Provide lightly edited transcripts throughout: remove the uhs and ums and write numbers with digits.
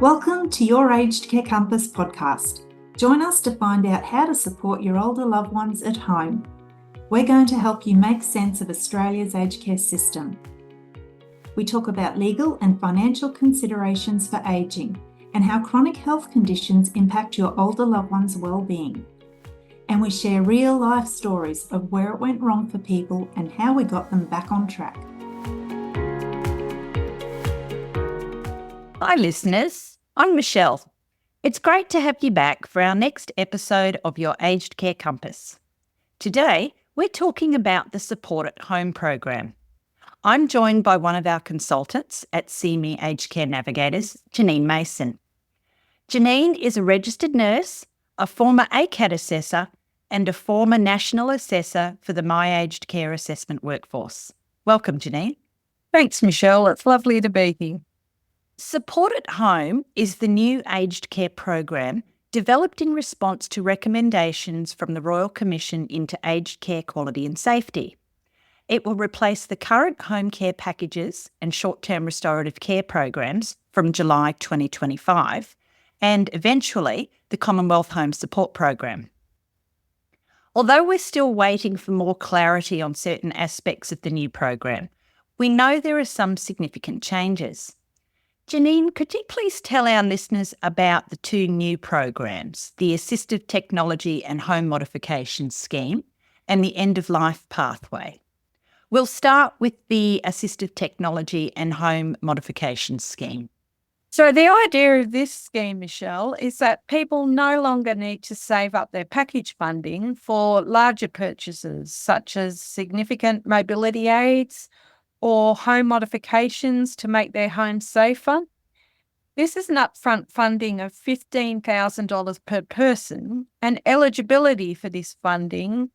Welcome to your Aged Care Compass podcast. Join us to find out how to support your older loved ones at home. We're going to help you make sense of Australia's aged care system. We talk about legal and financial considerations for ageing and how chronic health conditions impact your older loved ones' well-being. And we share real-life stories of where it went wrong for people and how we got them back on track. Hi listeners, I'm Michelle. It's great to have you back for our next episode of your Aged Care Compass. Today, we're talking about the Support at Home program. I'm joined by one of our consultants at CME Aged Care Navigators, Janine Mason. Janine is a registered nurse, a former ACAT assessor, and a former national assessor for the My Aged Care assessment workforce. Welcome, Janine. Thanks, Michelle. It's lovely to be here. Support at Home is the new aged care program developed in response to recommendations from the Royal Commission into Aged Care Quality and Safety. It will replace the current home care packages and short-term restorative care programs from July 2025 and eventually the Commonwealth Home Support Program. Although we're still waiting for more clarity on certain aspects of the new program, we know there are some significant changes. Janine, could you please tell our listeners about the two new programs, the Assistive Technology and Home Modification Scheme and the End-of-Life Pathway? We'll start with the Assistive Technology and Home Modification Scheme. So the idea of this scheme, Michelle, is that people no longer need to save up their package funding for larger purchases, such as significant mobility aids or home modifications to make their home safer. This is an upfront funding of $15,000 per person, and eligibility for this funding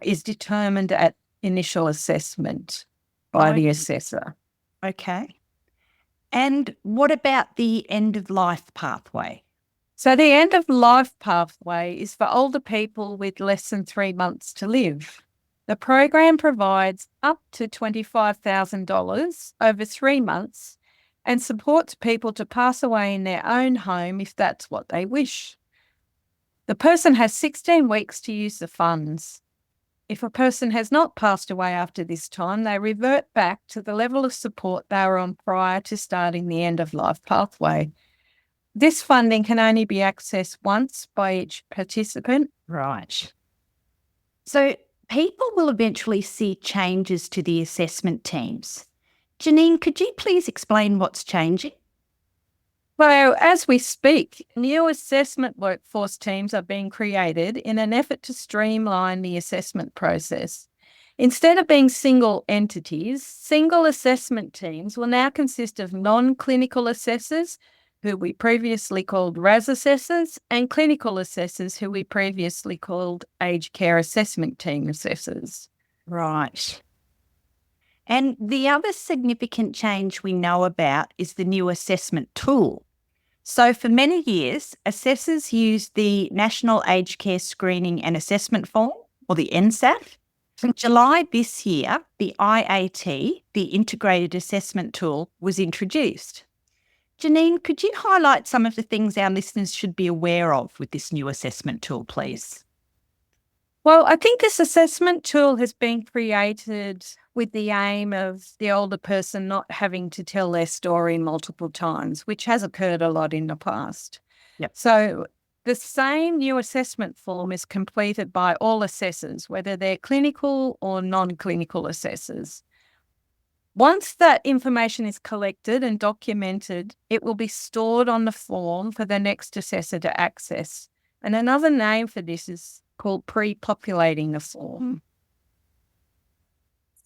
is determined at initial assessment by the assessor. Okay. And what about the end-of-life pathway? So the end-of-life pathway is for older people with less than 3 months to live. The program provides up to $25,000 over 3 months and supports people to pass away in their own home if that's what they wish. The person has 16 weeks to use the funds. If a person has not passed away after this time, they revert back to the level of support they were on prior to starting the end-of-life pathway. This funding can only be accessed once by each participant. Right. So people will eventually see changes to the assessment teams. Janine, could you please explain what's changing? Well, as we speak, new assessment workforce teams are being created in an effort to streamline the assessment process. Instead of being single entities, single assessment teams will now consist of non-clinical assessors, who we previously called RAS assessors, and clinical assessors, who we previously called aged care assessment team assessors. Right. And the other significant change we know about is the new assessment tool. So for many years, assessors used the National Aged Care Screening and Assessment Form, or the NSAF. From July this year, the IAT, the Integrated Assessment Tool, was introduced. Janine, could you highlight some of the things our listeners should be aware of with this new assessment tool, please? Well, I think this assessment tool has been created with the aim of the older person not having to tell their story multiple times, which has occurred a lot in the past. Yep. So the same new assessment form is completed by all assessors, whether they're clinical or non-clinical assessors. Once that information is collected and documented, it will be stored on the form for the next assessor to access. And another name for this is called pre-populating the form.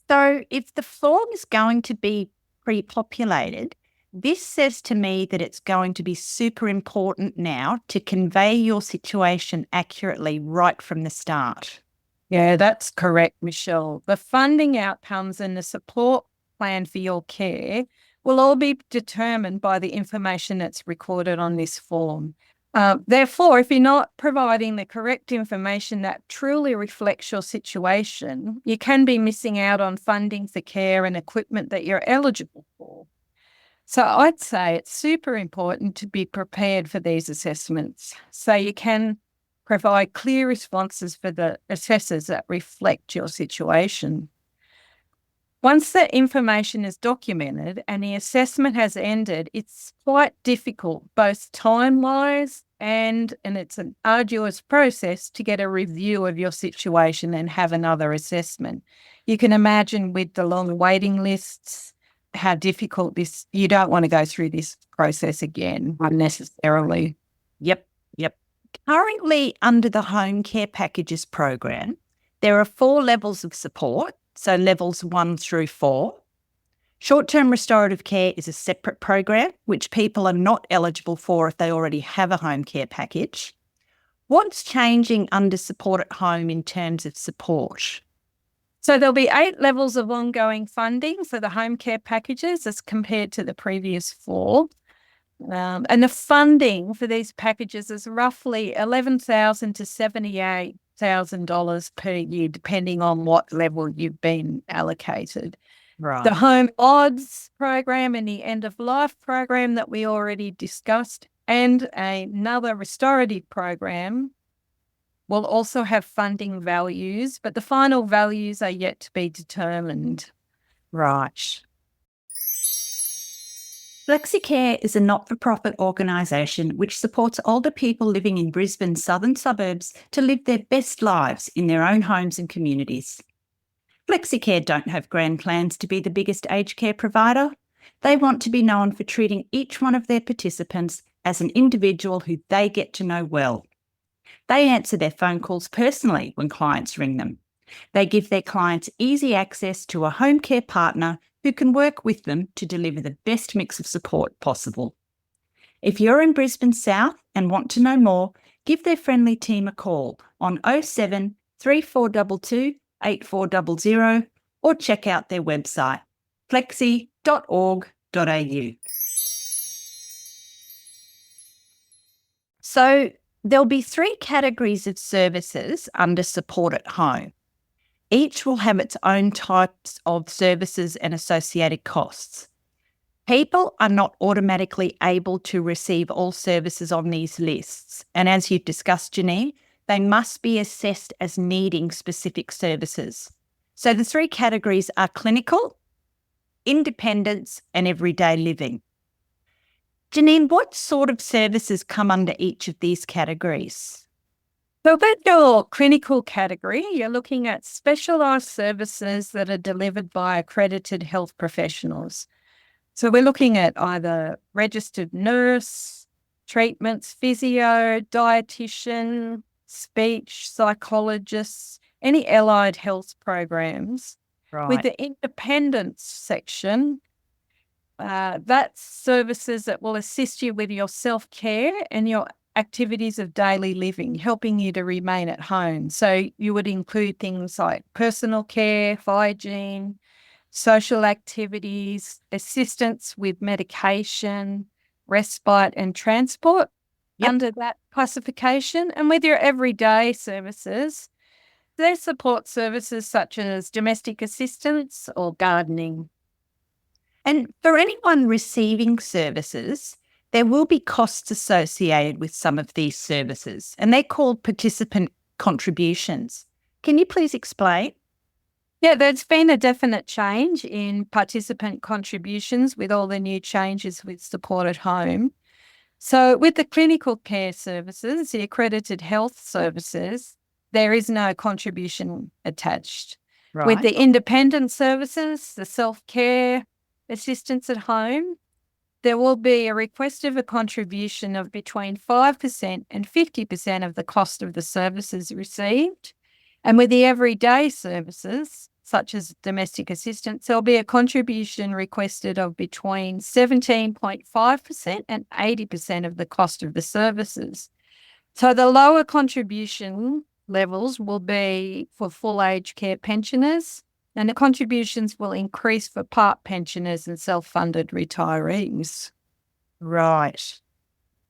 So if the form is going to be pre-populated, this says to me that it's going to be super important now to convey your situation accurately right from the start. Yeah, that's correct, Michelle. The funding outcomes and the support plan for your care will all be determined by the information that's recorded on this form. Therefore, if you're not providing the correct information that truly reflects your situation, you can be missing out on funding for care and equipment that you're eligible for. So I'd say it's super important to be prepared for these assessments so you can provide clear responses for the assessors that reflect your situation. Once the information is documented and the assessment has ended, it's quite difficult, both time-wise and it's an arduous process to get a review of your situation and have another assessment. You can imagine with the long waiting lists, how difficult you don't want to go through this process again unnecessarily. Yep. Currently, under the Home Care Packages program, there are 4 levels of support, so levels 1 through 4. Short-term restorative care is a separate program, which people are not eligible for if they already have a home care package. What's changing under support at home in terms of support? So there'll be 8 levels of ongoing funding for the home care packages as compared to the previous 4. And the funding for these packages is roughly $11,000 to $78,000 per year, depending on what level you've been allocated. Right. The Home Odds program and the End of Life program that we already discussed, and another restorative program will also have funding values, but the final values are yet to be determined. Right. FlexiCare is a not-for-profit organisation which supports older people living in Brisbane's southern suburbs to live their best lives in their own homes and communities. FlexiCare don't have grand plans to be the biggest aged care provider. They want to be known for treating each one of their participants as an individual who they get to know well. They answer their phone calls personally when clients ring them. They give their clients easy access to a home care partner who can work with them to deliver the best mix of support possible. If you're in Brisbane South and want to know more, give their friendly team a call on 07 3422 8400 or check out their website flexi.org.au. So there'll be 3 categories of services under support at home. Each will have its own types of services and associated costs. People are not automatically able to receive all services on these lists. And as you've discussed, Janine, they must be assessed as needing specific services. So the 3 categories are clinical, independence, and everyday living. Janine, what sort of services come under each of these categories? So with your clinical category, you're looking at specialised services that are delivered by accredited health professionals. So we're looking at either registered nurse, treatments, physio, dietitian, speech, psychologists, any allied health programs. Right. With the independence section, that's services that will assist you with your self-care and your activities of daily living, helping you to remain at home. So you would include things like personal care, hygiene, social activities, assistance with medication, respite and transport under that classification. And with your everyday services, there's support services such as domestic assistance or gardening. And for anyone receiving services, there will be costs associated with some of these services, and they're called participant contributions. Can you please explain? Yeah, there's been a definite change in participant contributions with all the new changes with support at home. So with the clinical care services, the accredited health services, there is no contribution attached. Right. With the independent services, the self-care assistance at home, there will be a request of a contribution of between 5% and 50% of the cost of the services received. And with the everyday services, such as domestic assistance, there'll be a contribution requested of between 17.5% and 80% of the cost of the services. So the lower contribution levels will be for full aged care pensioners, and the contributions will increase for part pensioners and self-funded retirees. Right.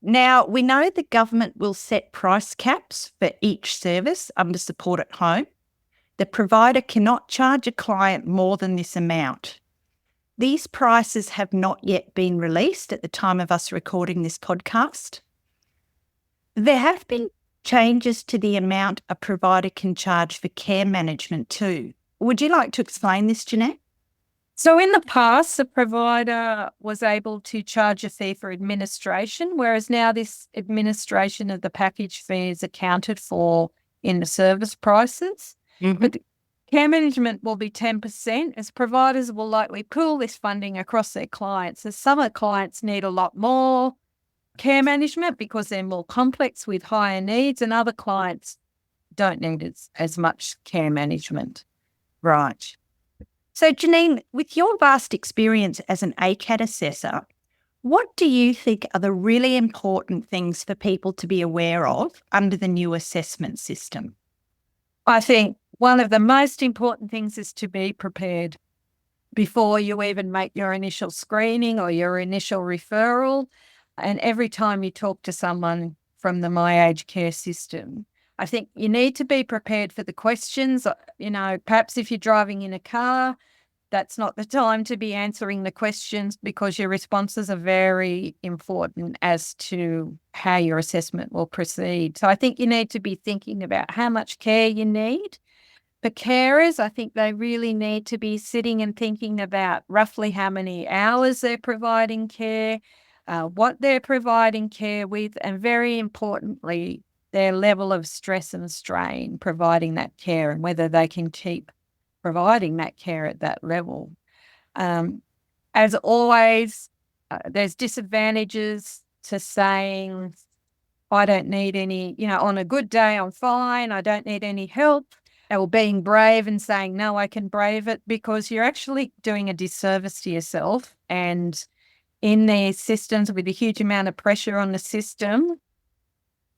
Now, we know the government will set price caps for each service under support at home. The provider cannot charge a client more than this amount. these prices have not yet been released at the time of us recording this podcast. There have been changes to the amount a provider can charge for care management too. Would you like to explain this, Jeanette? So in the past, the provider was able to charge a fee for administration, whereas now this administration of the package fee is accounted for in the service prices. But care management will be 10%, as providers will likely pool this funding across their clients, as some clients need a lot more care management because they're more complex with higher needs, and other clients don't need as much care management. Right. So, Janine, with your vast experience as an ACAT assessor, what do you think are the really important things for people to be aware of under the new assessment system? I think one of the most important things is to be prepared before you even make your initial screening or your initial referral. And every time you talk to someone from the My Aged Care system, I think you need to be prepared for the questions. Perhaps if you're driving in a car, that's not the time to be answering the questions, because your responses are very important as to how your assessment will proceed. So I think you need to be thinking about how much care you need. For carers, I think they really need to be sitting and thinking about roughly how many hours they're providing care, what they're providing care with, and very importantly, their level of stress and strain providing that care and whether they can keep providing that care at that level. As always, there's disadvantages to saying, I don't need any, on a good day, I'm fine, I don't need any help, or being brave and saying, no, I can brave it, because you're actually doing a disservice to yourself. And in these systems with a huge amount of pressure on the system,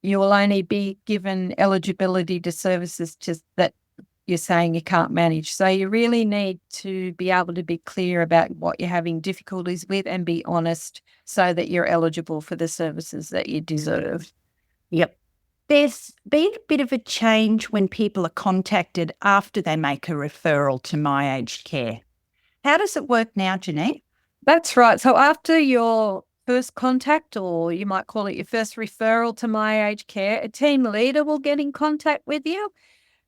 you will only be given eligibility to services that you're saying you can't manage. So you really need to be able to be clear about what you're having difficulties with and be honest so that you're eligible for the services that you deserve. Yep. There's been a bit of a change when people are contacted after they make a referral to My Aged Care. How does it work now, Janine? That's right. So after your first contact, or you might call it your first referral to My Aged Care, a team leader will get in contact with you,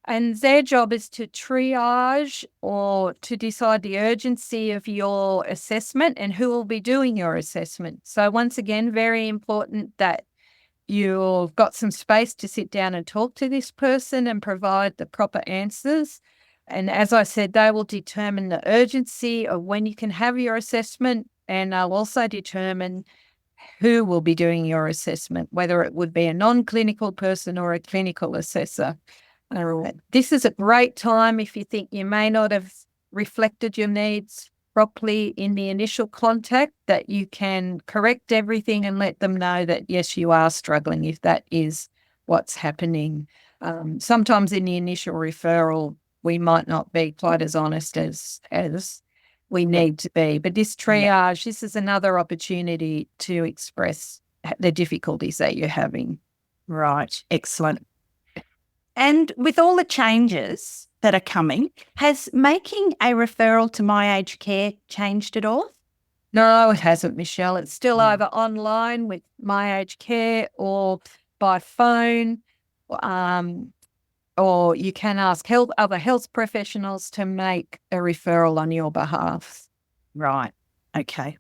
and their job is to triage or to decide the urgency of your assessment and who will be doing your assessment. So once again, very important that you've got some space to sit down and talk to this person and provide the proper answers. And as I said, they will determine the urgency of when you can have your assessment, and they'll also determine who will be doing your assessment, whether it would be a non-clinical person or a clinical assessor. This is a great time if you think you may not have reflected your needs properly in the initial contact, that you can correct everything and let them know that, yes, you are struggling if that is what's happening. Sometimes in the initial referral, we might not be quite as honest as we need to be. But this triage, this is another opportunity to express the difficulties that you're having. Right. Excellent. And with all the changes that are coming, has making a referral to My Aged Care changed at all? No, it hasn't, Michelle. It's still either online with My Aged Care or by phone, or you can ask other health professionals to make a referral on your behalf. Right. Okay.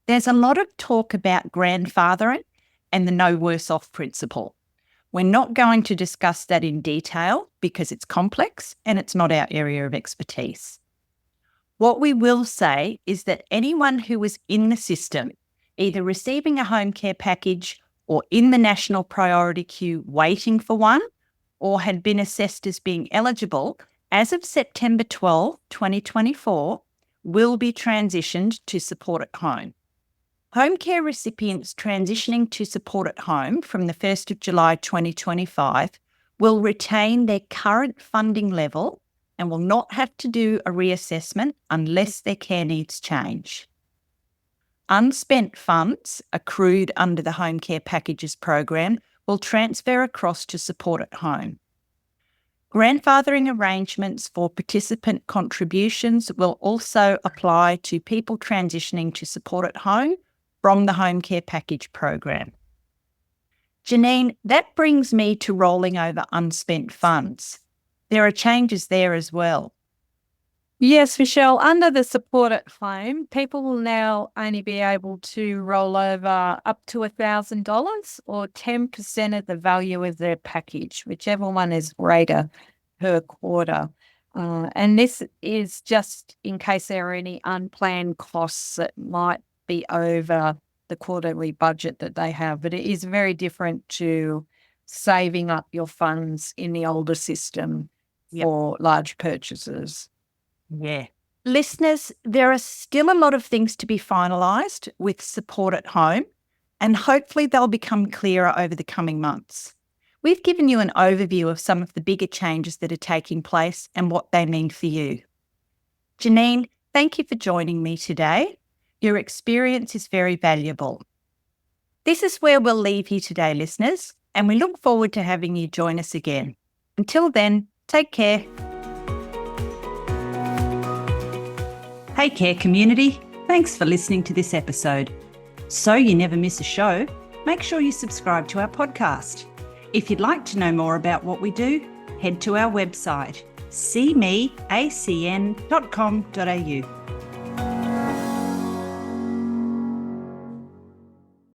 There's a lot of talk about grandfathering and the no worse off principle. We're not going to discuss that in detail because it's complex and it's not our area of expertise. What we will say is that anyone who was in the system, either receiving a home care package or in the national priority queue waiting for one, or had been assessed as being eligible, as of September 12, 2024, will be transitioned to support at home. Home care recipients transitioning to support at home from the 1st of July 2025 will retain their current funding level and will not have to do a reassessment unless their care needs change. Unspent funds accrued under the Home Care Packages program will transfer across to support at home. Grandfathering arrangements for participant contributions will also apply to people transitioning to support at home from the Home Care Package program. Janine, that brings me to rolling over unspent funds. There are changes there as well. Yes, Michelle, under the support at home, people will now only be able to roll over up to $1,000 or 10% of the value of their package, whichever one is greater per quarter. And this is just in case there are any unplanned costs that might be over the quarterly budget that they have. But it is very different to saving up your funds in the older system for large purchases. Yeah. Listeners, there are still a lot of things to be finalised with support at home, and hopefully they'll become clearer over the coming months. We've given you an overview of some of the bigger changes that are taking place and what they mean for you. Janine, thank you for joining me today. Your experience is very valuable. This is where we'll leave you today, listeners, and we look forward to having you join us again. Until then, take care. Hey Care community, thanks for listening to this episode. So you never miss a show, make sure you subscribe to our podcast. If you'd like to know more about what we do, head to our website, cmeacn.com.au.